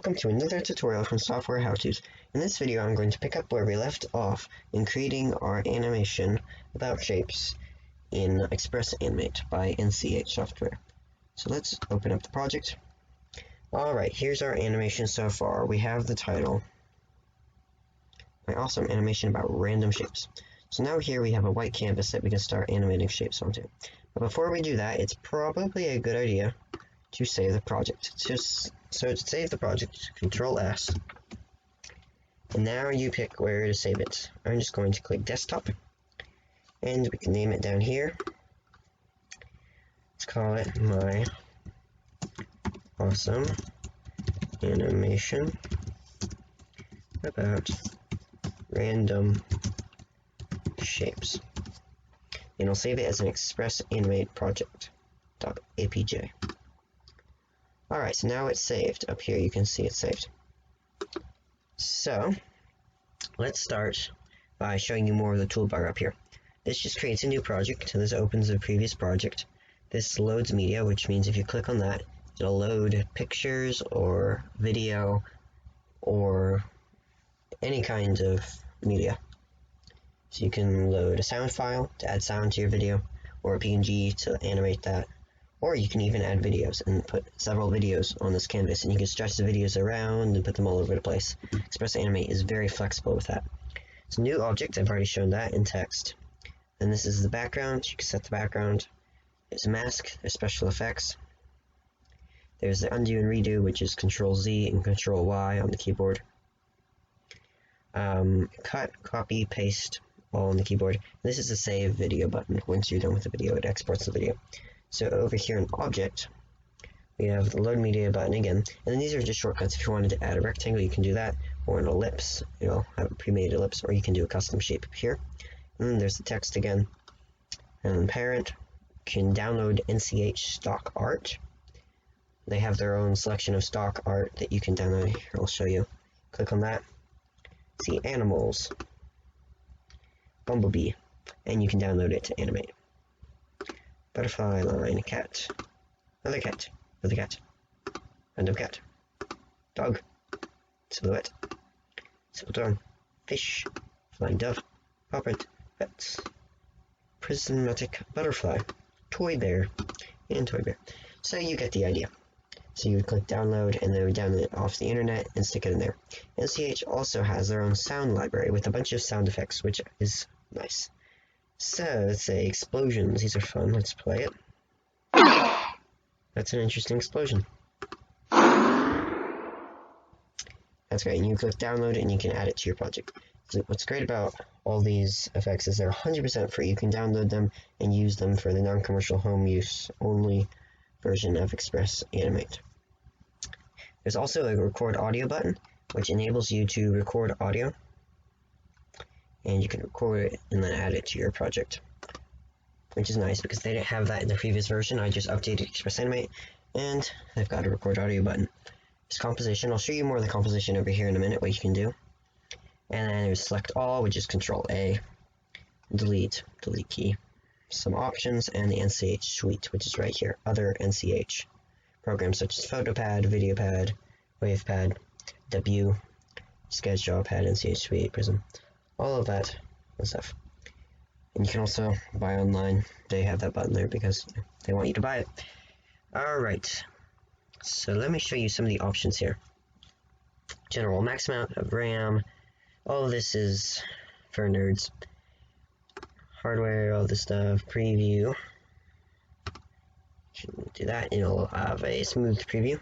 welcome to another tutorial from Software How-Tos. In this video I'm going to pick up where we left off in creating our animation about shapes in Express Animate by NCH software. So let's open up the project. Alright, here's our animation so far. We have the title, my awesome animation about random shapes. So now here we have a white canvas that we can start animating shapes onto. But before we do that, it's probably a good idea to save the project. So to save the project, Control S, and now you pick where to save it. I'm just going to click Desktop, and we can name it down here. Let's call it my awesome animation about random shapes. And I'll save it as an Express Animate project.apj. Alright, so now it's saved. Up here you can see it's saved. So, let's start by showing you more of the toolbar up here. This just creates a new project, and this opens a previous project. This loads media, which means if you click on that, it'll load pictures or video or any kind of media. So you can load a sound file to add sound to your video, or a PNG to animate that. Or you can even add videos and put several videos on this canvas, and you can stretch the videos around and put them all over the place. Express Animate is very flexible with that. It's a new object, I've already shown that in text. And this is the background. You can set the background. There's a mask, there's special effects. There's the undo and redo, which is Control Z and Control Y on the keyboard. Cut, copy, paste, all on the keyboard. This is the save video button. Once you're done with the video, it exports the video. So over here in Object, we have the Load Media button again, and then these are just shortcuts. If you wanted to add a rectangle, you can do that, or an ellipse, you'll have a pre-made ellipse, or you can do a custom shape up here. And then there's the text again. And then Parent, you can download NCH stock art. They have their own selection of stock art that you can download. Here, I'll show you. Click on that. See Animals, Bumblebee, and you can download it to animate. Butterfly, line, cat, another cat, random cat, dog, silhouette, simple dog, fish, flying dove, paw print, pets, prismatic butterfly, toy bear, and toy bear. So you get the idea. So you would click download, and then we download it off the internet and stick it in there. NCH also has their own sound library with a bunch of sound effects, which is nice. So, let's say explosions. These are fun. Let's play it. That's an interesting explosion. That's great. And you click download it, and you can add it to your project. So what's great about all these effects is they're 100% free. You can download them and use them for the non-commercial home use only version of Express Animate. There's also a record audio button, which enables you to record audio. And you can record it and then add it to your project, which is nice because they didn't have that in the previous version. I just updated Express Animate, and they've got a record audio button. There's composition. I'll show you more of the composition over here in a minute, what you can do. And then there's select all, which is Control A, delete key, some options, and the NCH suite, which is right here. Other NCH programs such as PhotoPad, VideoPad, WavePad, W, SketchDrawPad, NCH suite, Prism. All of that and stuff. And you can also buy online. They have that button there because they want you to buy it. Alright, so let me show you some of the options here. General, max amount of RAM. All of this is for nerds. Hardware, all this stuff. Preview. Do that, it'll have a smooth preview.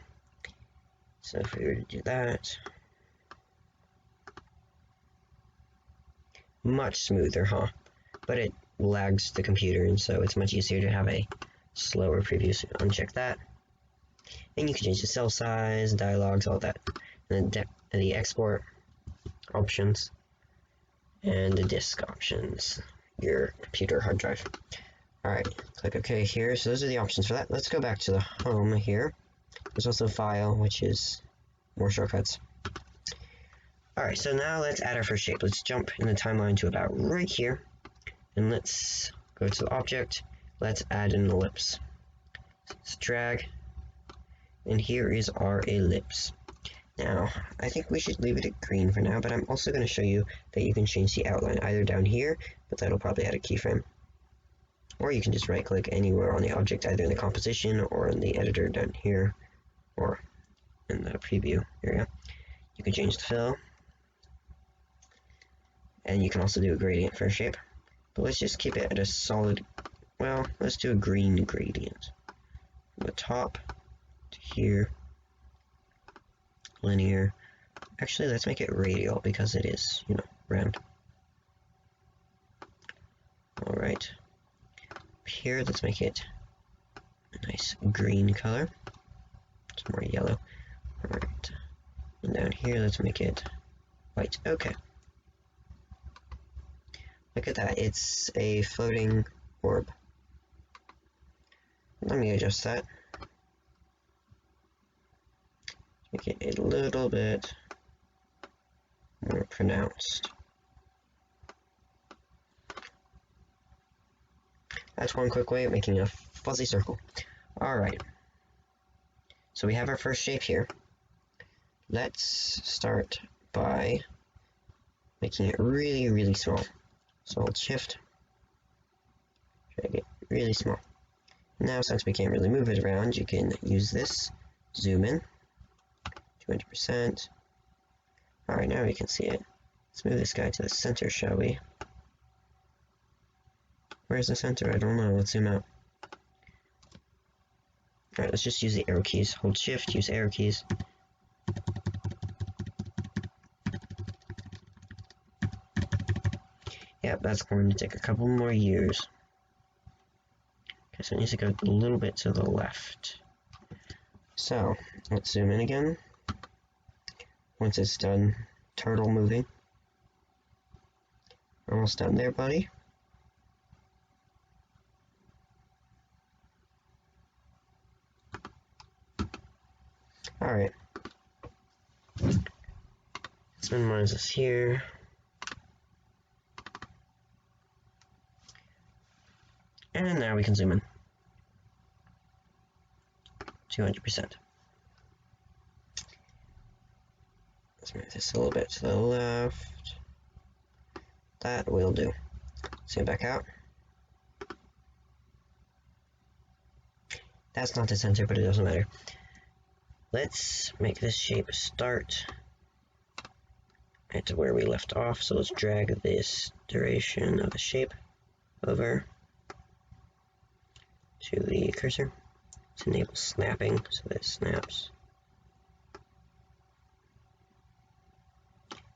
So if we were to do that, much smoother, huh? But it lags the computer, and so it's much easier to have a slower preview. So uncheck that. And you can change the cell size, dialogues, all that. And then the export options, and the disk options, your computer hard drive. Alright, click OK here. So those are the options for that. Let's go back to the home here. There's also file, which is more shortcuts. Alright, so now let's add our first shape. Let's jump in the timeline to about right here, and let's go to the object. Let's add an ellipse. Let's drag, and here is our ellipse. Now, I think we should leave it at green for now, but I'm also going to show you that you can change the outline either down here, but that'll probably add a keyframe. Or you can just right click anywhere on the object, either in the composition or in the editor down here, or in the preview area. You can change the fill, and you can also do a gradient for a shape. But let's just keep it at a solid, well, let's do a green gradient. From the top to here, linear. Actually, let's make it radial because it is, you know, round. Alright. Up here, let's make it a nice green color. It's more yellow. Alright. And down here, let's make it white. Okay. Look at that, it's a floating orb. Let me adjust that. Make it a little bit more pronounced. That's one quick way of making a fuzzy circle. Alright. So we have our first shape here. Let's start by making it really, really small. So hold shift, drag it really small. Now, since we can't really move it around, you can use this, zoom in, 200%. Alright, now we can see it. Let's move this guy to the center, shall we? Where's the center? I don't know. Let's zoom out. Alright, let's just use the arrow keys. Hold shift, use arrow keys. Yep, that's going to take a couple more years. Okay, so it needs to go a little bit to the left. So, let's zoom in again. Once it's done, turtle moving. Almost done there, buddy. Alright. Let's minimize this here. And now we can zoom in. 200%. Let's move this a little bit to the left. That will do. Zoom back out. That's not the center, but it doesn't matter. Let's make this shape start at where we left off. So let's drag this duration of the shape over to the cursor. Let's enable snapping so that it snaps.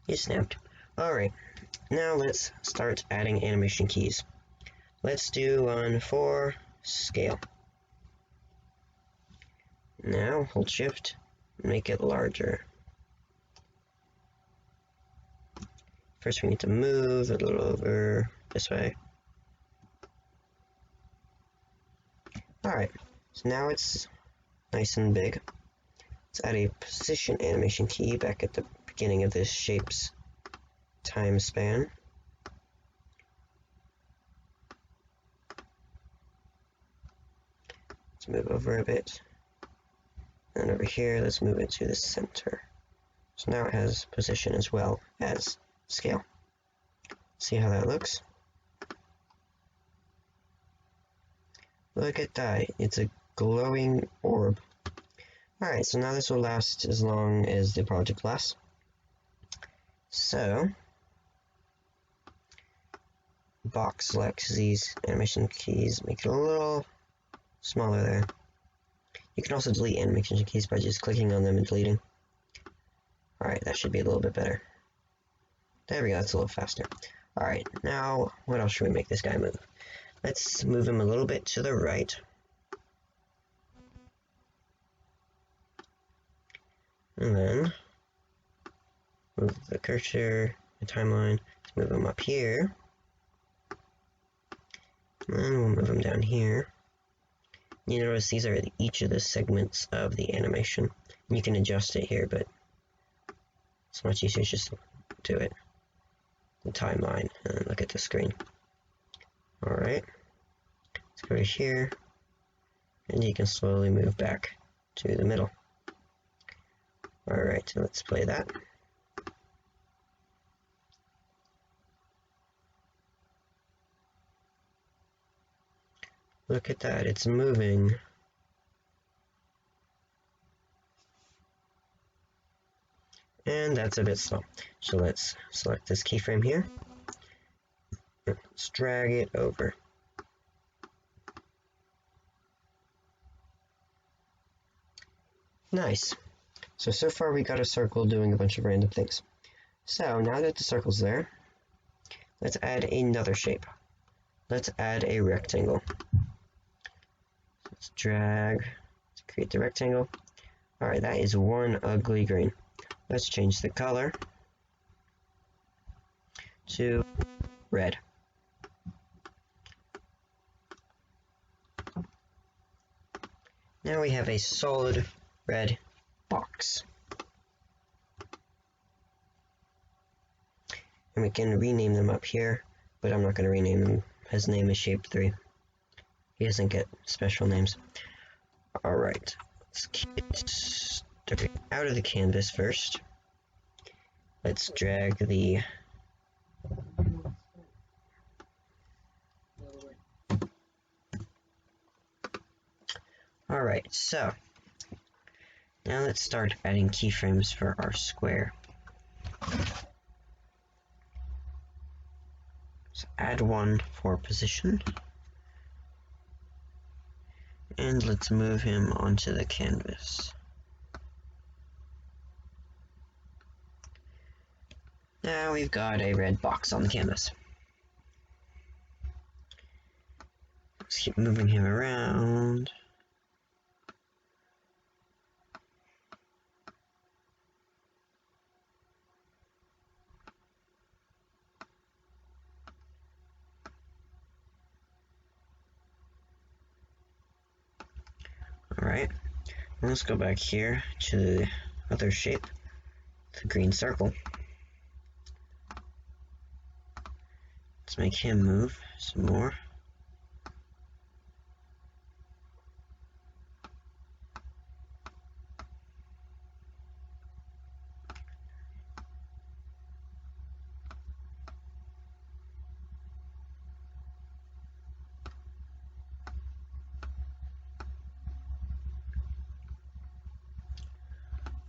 It snapped. Alright, now let's start adding animation keys. Let's do one for scale. Now hold shift, make it larger. First we need to move a little over this way. Alright, so now it's nice and big. Let's add a position animation key back at the beginning of this shape's time span. Let's move over a bit. And over here, let's move it to the center. So now it has position as well as scale. See how that looks? Look at that, it's a glowing orb. Alright, so now this will last as long as the project lasts. So, box selects these animation keys, make it a little smaller there. You can also delete animation keys by just clicking on them and deleting. Alright, that should be a little bit better. There we go, that's a little faster. Alright, now what else should we make this guy move? Let's move him a little bit to the right. And then move the cursor, the timeline, let's move him up here. And then we'll move him down here. You notice these are each of the segments of the animation. You can adjust it here, but it's much easier just to do it. The timeline, and look at the screen. Alright, let's go to here, and you can slowly move back to the middle. Alright, let's play that. Look at that, it's moving. And that's a bit slow. So let's select this keyframe here. Let's drag it over. Nice. So far we got a circle doing a bunch of random things. So now that the circle's there, let's add another shape. Let's add a rectangle. Let's drag to create the rectangle. Alright, that is one ugly green. Let's change the color to red. Now we have a solid red box. And we can rename them up here, but I'm not going to rename him. His name is Shape 3. He doesn't get special names. Alright, let's keep it out of the canvas first. Let's drag the Alright, so now let's start adding keyframes for our square. So add one for position. And let's move him onto the canvas. Now we've got a red box on the canvas. Let's keep moving him around. Alright, let's go back here to the other shape, the green circle. Let's make him move some more.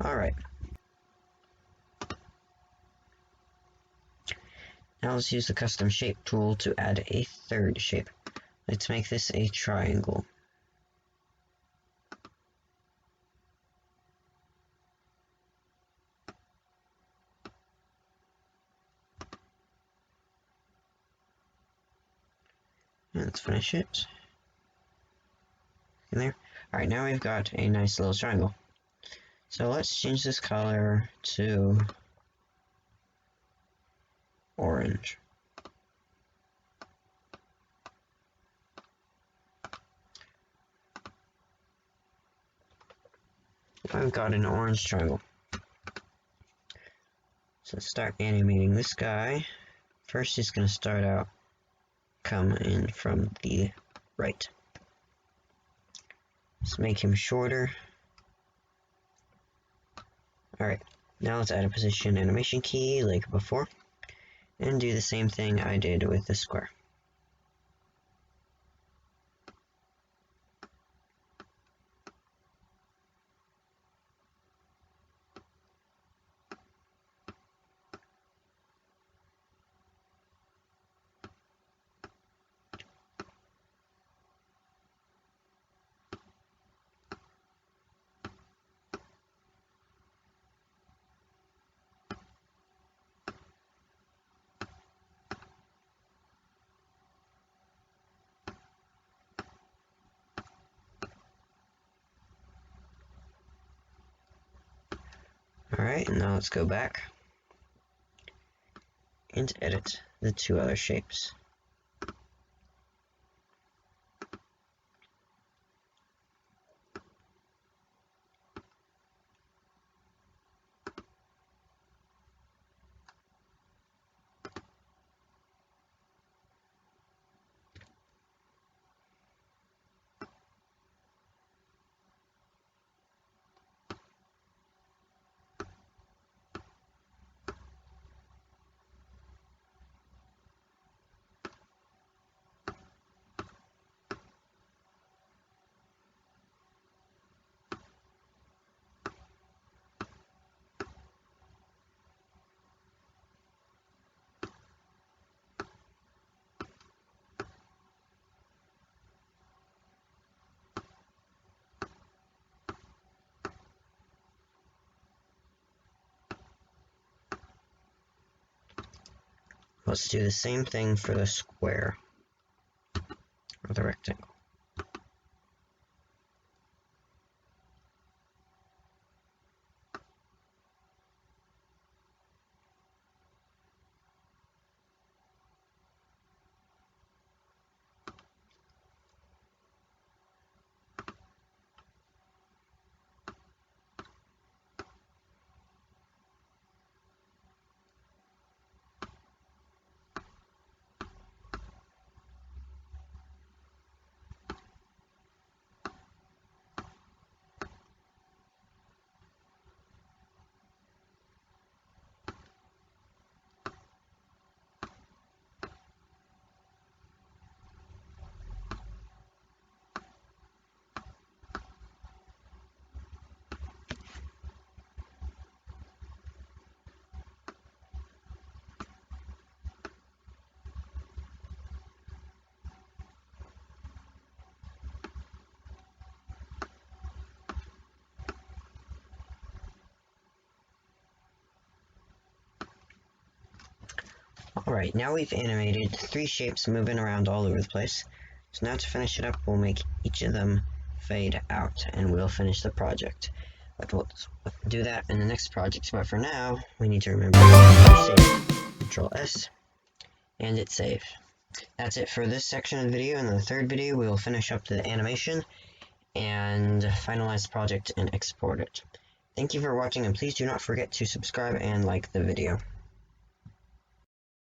Alright. Now let's use the custom shape tool to add a third shape. Let's make this a triangle. And let's finish it. In there. Alright, now we've got a nice little triangle. So let's change this color to orange. I've got an orange triangle. So let's start animating this guy. First he's going to start out coming from the right. Let's make him shorter. Alright, now let's add a position animation key like before, and do the same thing I did with the square. Alright, now let's go back and edit the two other shapes. Let's do the same thing for the square, or the rectangle. Alright, now we've animated 3 shapes moving around all over the place. So now to finish it up, we'll make each of them fade out, and we'll finish the project. But we'll do that in the next project, but for now, we need to remember to save. Control S, and it's saved. That's it for this section of the video. In the third video, we'll finish up the animation, and finalize the project and export it. Thank you for watching, and please do not forget to subscribe and like the video.